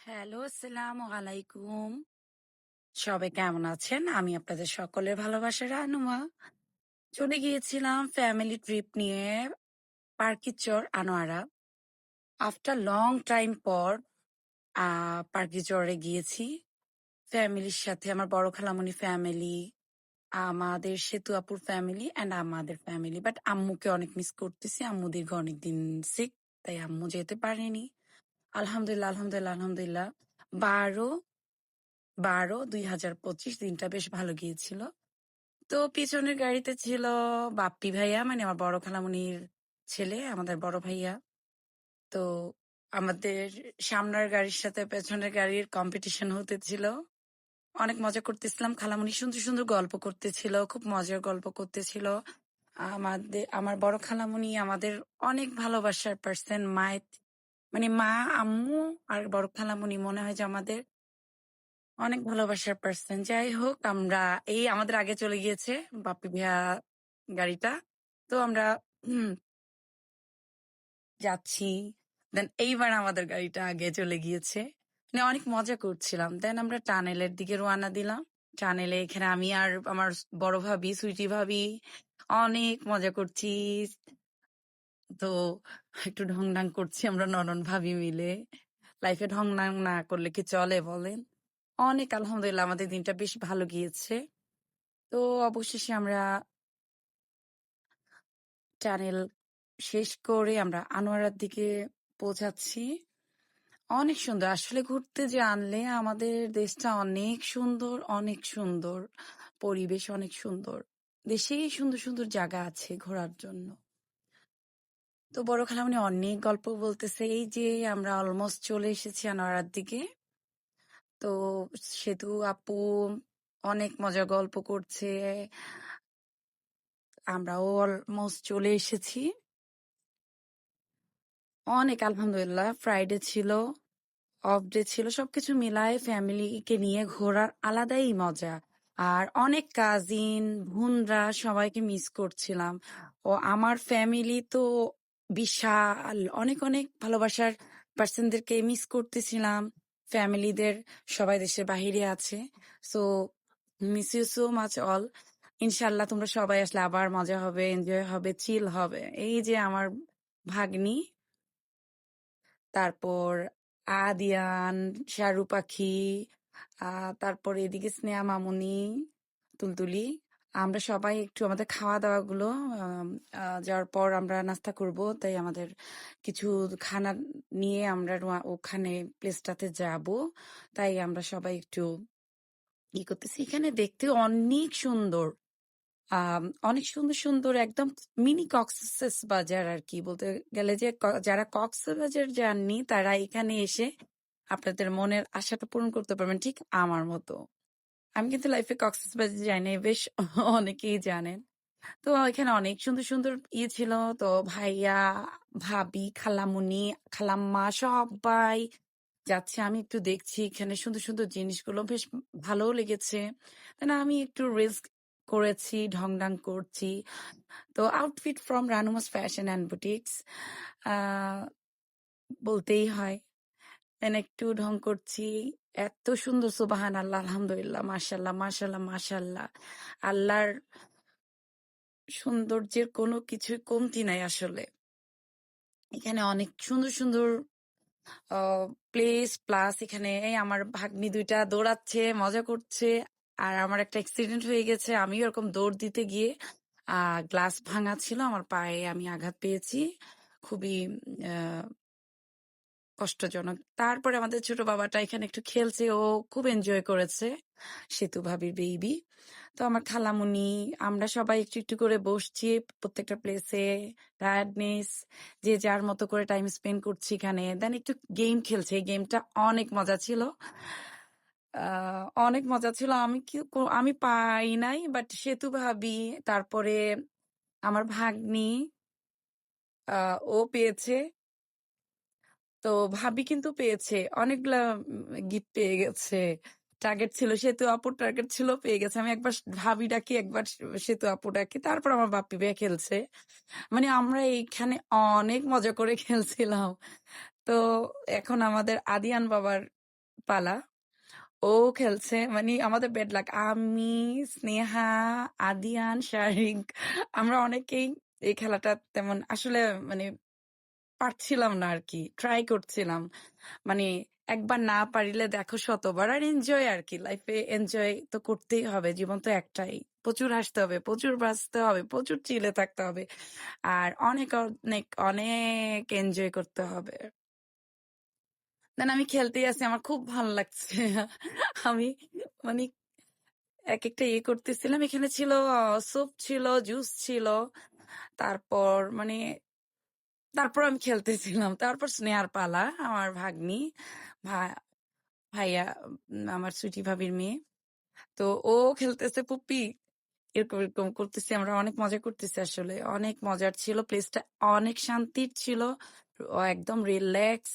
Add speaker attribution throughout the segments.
Speaker 1: Hello, আসসালামু আলাইকুম। সবাই কেমন আছেন? আমি আপনাদের সকলের ভালোবাসার রানুমা। চলে গিয়েছিলাম ফ্যামিলি ট্রিপ নিয়ে পার্কিচর, আনোয়ারা। আফটার লং টাইম পর পার্কিচরে গিয়েছি ফ্যামিলির সাথে। আমার বড় খালামণি ফ্যামিলি, আমাদের সেতু আপুর ফ্যামিলি অ্যান্ড আমাদের ফ্যামিলি। বাট আম্মুকে অনেক মিস করতেছি। আম্মু দীর্ঘ অনেকদিন সিক, তাই আম্মু যেতে পারেনি। আলহামদুলিল্লাহ, আলহামদুলিল্লাহ, আলহামদুলিল্লাহ। 12/12/2025 দিনটা বেশ ভালো গিয়েছিল। তো পিছনের গাড়িতে ছিল বাপ্পি ভাইয়া, মানে আমার বড় খালামণির ছেলে, আমাদের বড় ভাইয়া। তো আমাদের সামনের গাড়ির সাথে পেছনের গাড়ির কম্পিটিশন হতেছিল। অনেক মজা করতেছিলাম। খালামণি সুন্দর সুন্দর গল্প করতেছিল, খুব মজার গল্প করতেছিল। আমার বড় খালামণি আমাদের অনেক ভালোবাসার পার্সন। মায়ের মানে মা, আম্মু আর বড় খালামণি মনে হয় যে আমাদের অনেক ভালোবাসার পার্সন। যাই হোক, আমরা আমাদের আগে চলে গিয়েছে বাপ্পি ভাইয়া গাড়িটা। তো আমরা যাচ্ছি। দেন এইবার আমাদের গাড়িটা আগে চলে গিয়েছে। মানে অনেক মজা করছিলাম। দেন আমরা টানেলের দিকে রওনা দিলাম। টানেলে এখানে আমি আর আমার বড় ভাবি, সুইটি ভাবি অনেক মজা করছি। তো একটু ঢংঢাং করছি আমরা ননন ভাবি মিলে। লাইফে ঢংঢাং না করলে কি চলে বলেন? অনেক আলহামদুলিল্লাহ আমাদের দিনটা বেশ ভালো গিয়েছে। তো অবশেষে আমরা টানেল শেষ করে আমরা আনোয়ারার দিকে পৌঁছাচ্ছি। অনেক সুন্দর। আসলে ঘুরতে জানলে আমাদের দেশটা অনেক সুন্দর, অনেক সুন্দর। পরিবেশ অনেক সুন্দর। দেশেই সুন্দর সুন্দর জায়গা আছে ঘোরার জন্য। তো বড় খালামণি অনেক গল্প বলতেছে। এই যে আমরা অলমোস্ট চলে এসেছি আনোয়ারার দিকে। তো সেতু আপু অনেক মজা গল্প করছে। আমরাও অলমোস্ট চলে এসেছি। অনেক আলহামদুলিল্লাহ। ফ্রাইডে ছিল, অফ ডে ছিল, সবকিছু মিলায়ে ফ্যামিলিকে নিয়ে ঘোরার আলাদাই মজা। আর অনেক কাজিন বোনরা সবাইকে মিস করছিলাম। ও আমার ফ্যামিলি তো বিশাল, অনেক অনেক ভালোবাসার পার্সনদেরকে মিস করতেছিলাম। ফ্যামিলিদের সবাই দেশের বাহিরে আছে। So miss you so much all. ইনশাল্লাহ তোমরা সবাই আসলে আবার মজা হবে, এনজয় হবে, চিল হবে। এই যে আমার ভাগ্নি, তারপর আদিয়ান, শারু পাখি, তারপর এদিকে স্নেহা মামুনি, তুলতুলি। আমরা সবাই একটু আমাদের খাওয়া দাওয়া গুলো যাওয়ার পর আমরা নাস্তা করব, তাই আমাদের কিছু খানা নিয়ে আমরা ওখানে প্লেসটাতে যাব। তাই আমরা সবাই একটু ই করতেছি। এখানে দেখতে অনেক সুন্দর। অনেক সুন্দর সুন্দর একদম মিনি কক্সেস বাজার আর কি বলতে গেলে, যে যারা কক্সবাজার যাননি তারা এখানে এসে আপনাদের মনের আশাটা পূরণ করতে পারবেন, ঠিক আমার মতো। আমি কিন্তু লাইফে কক্সবাজার যাই নাই, বেশ অনেকেই জানেন। তো এখানে অনেক সুন্দর সুন্দর ছিল। তো ভাইয়া, ভাবি, খালামুনি, খালাম্মা সবাই যাচ্ছে। আমি একটু দেখছি এখানে সুন্দর সুন্দর জিনিসগুলো, বেশ ভালোও লেগেছে। না, আমি একটু রিস্ক করেছি, ঢংঢাং করছি। তো আউটফিট ফ্রম রানুমাস ফ্যাশন অ্যান্ড বুটিক্স বলতেই হয়। দেন একটু ঢং করছি। এত সুন্দর, সুবাহান আল্লাহ, আলহামদুলিল্লাহ, মাশাল্লাহ, মাশাল্লাহ, মাশাল্লাহ। আল্লাহর সৌন্দর্যের কোনো কিছুই কমতি নাই আসলে। এখানে অনেক সুন্দর সুন্দর প্লেস, প্লাস এখানে এই আমার ভাগ্নি দুইটা দৌড়াচ্ছে, মজা করছে। আর আমার একটা অ্যাক্সিডেন্ট হয়ে গেছে। আমি ওরকম দৌড় দিতে গিয়ে গ্লাস ভাঙা ছিল, আমার পায়ে আমি আঘাত পেয়েছি। খুবই আহ, কষ্টজনক। তারপরে আমাদের ছোট বাবাটা এখানে একটু খেলছে, ও খুব এনজয় করেছে। সেতু ভাবির বেবি। তো আমার খালামুনি, আমরা সবাই একটু একটু করে বসছি প্রত্যেকটা প্লেসে। টায়ার্ডনেস, যে যার মতো করে টাইম স্পেন্ড করছি এখানে। দেন একটু গেম খেলছে, এই গেমটা অনেক মজা ছিল। অনেক মজা ছিল। আমি পাই নাই, বাট সেতু ভাবি, তারপরে আমার ভাগ্নি, ও পেয়েছে। তো ভাবি কিন্তু পেয়েছে অনেকগুলা গিফট পেয়ে গেছে। টার্গেট ছিল, সেতু আপুর টার্গেট ছিল, পেয়ে গেছে। আমি একবার ভাবি ডাকি, একবার সেতু আপু ডাকি, তারপর আমার বাপ্পি ভাইয়া খেলছে। মানে আমরা এইখানে অনেক মজা করে খেলছিলাম। তো এখন আমাদের আদিয়ান বাবার পালা। ও খেলছে মানে আমাদের বেড লাক। আমি, স্নেহা, আদিয়ান, শারিক আমরা অনেকেই এই খেলাটা তেমন আসলে মানে পারছিলাম না আরকি। ট্রাই করছিলাম। মানে একবার না পারিলে দেখো শতবার। আর এনজয় আরকি। লাইফে এনজয় তো করতেই হবে। জীবন তো একটাই। প্রচুর হাসতে হবে, প্রচুর বাঁচতে হবে, প্রচুর চিলে থাকতে হবে। আর অনেক অনেক অনেক এনজয় করতে হবে। দেন আমি খেলতেই আছি। আমার খুব ভালো লাগছে। আমি মানে একেকটা ইয়ে করতেছিলাম। এখানে ছিল স্যুপ ছিল, জুস ছিল। তারপর মানে তারপর আমি খেলতেছিলাম। তারপর স্নেহার পালা, আমার ভাগ্নি, ভা ভাইয়া আমার সুইটি ভাবির মেয়ে। তো ও খেলতেছে পুপ্পি। এরকম এরকম করতেছি। আমরা অনেক মজা করতেছি আসলে। অনেক মজার ছিল। প্লেসটা অনেক শান্তির ছিল। একদম রিল্যাক্স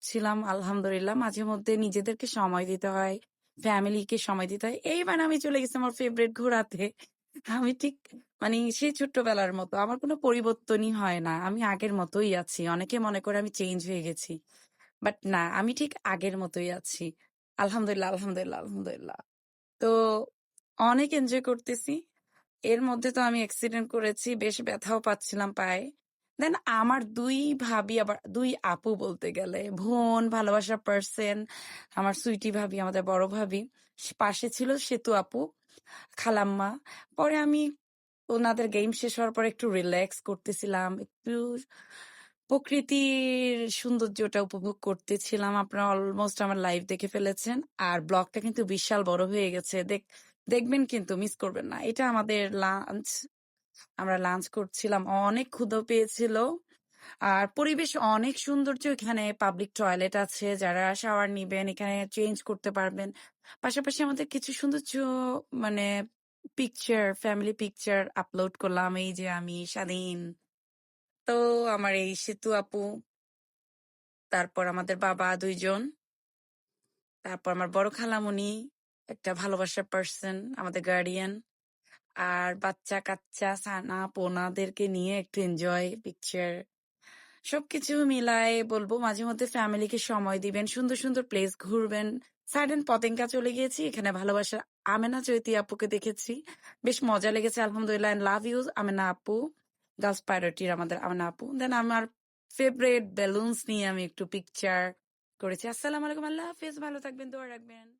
Speaker 1: ছিলাম আলহামদুলিল্লাহ। মাঝে মধ্যে নিজেদেরকে সময় দিতে হয়, ফ্যামিলিকে সময় দিতে হয়। এইবার আমি চলে গেছি আমার ফেভারিট ঘোরাতে। আমি ঠিক মানে সেই ছোট্টবেলার মতো। আমার কোনো পরিবর্তনই হয় না। আমি আগের মতোই আছি। অনেকে মনে করে আমি চেঞ্জ হয়ে গেছি। বাট না, আমি ঠিক আগের মতোই আছি। আলহামদুলিল্লাহ, আলহামদুলিল্লাহ, আলহামদুলিল্লাহ। তো অনেক এনজয় করতেছি। এর মধ্যে তো আমি অ্যাক্সিডেন্ট করেছি, বেশ ব্যথাও পাচ্ছিলাম পায়ে। দেন আমার দুই ভাবি, আবার দুই আপু বলতে গেলে, বোন, ভালোবাসার পার্সন, আমার সুইটি ভাবি, আমাদের বড় ভাবি, পাশে ছিল সেতু আপু, খালাম্মা। পরে আমি ওনাদের গেম শেষ হওয়ার পর একটু রিল্যাক্স করতেছিলাম, একটু প্রকৃতির সৌন্দর্যটা উপভোগ করতেছিলাম। আপনারা অলমোস্ট আমার লাইভ দেখে ফেলেছেন। আর ব্লগটা কিন্তু বিশাল বড় হয়ে গেছে। দেখবেন কিন্তু মিস করবেন না। এটা আমাদের লাঞ্চ। আমরা লাঞ্চ করছিলাম। অনেক ক্ষুধা পেয়েছিল। আর পরিবেশ অনেক সৌন্দর্য। এখানে পাবলিক টয়লেট আছে, যারা শাওয়ার নিবেন এখানে চেঞ্জ করতে পারবেন। পাশাপাশি আমাদের কিছু সৌন্দর্য মানে পিকচার, ফ্যামিলি পিকচার আপলোড করলাম। এই যে আমি স্বাধীন, তো আমার এই সেতু আপু, তারপর আমাদের বাবা দুইজন, তারপর আমার বড় খালামণি, একটা ভালোবাসার পার্সন, আমাদের গার্ডিয়ান, আর বাচ্চা কাচ্চা সানা পোনাদেরকে নিয়ে একটু এনজয় পিকচার। সবকিছু মিলায় বলবো মাঝে মধ্যে ফ্যামিলিকে সময় দিবেন, সুন্দর সুন্দর প্লেস ঘুরবেন। সাডেন পতেঙ্গা চলে গিয়েছি, এখানে ভালোবাসার আমেনা চৈতি আপুকে দেখেছি, বেশ মজা লেগেছে আলহামদুলিল্লাহ। লাভ ইউ আমেনা আপু, গার্লস পাইরটির আমাদের আমেনা আপু। দেন আমার ফেভারিট বেলুনস নিয়ে আমি একটু পিকচার করেছি। আসসালামু আলাইকুম, আল্লাহ হাফেজ, ভালো থাকবেন, দোয়া রাখবেন।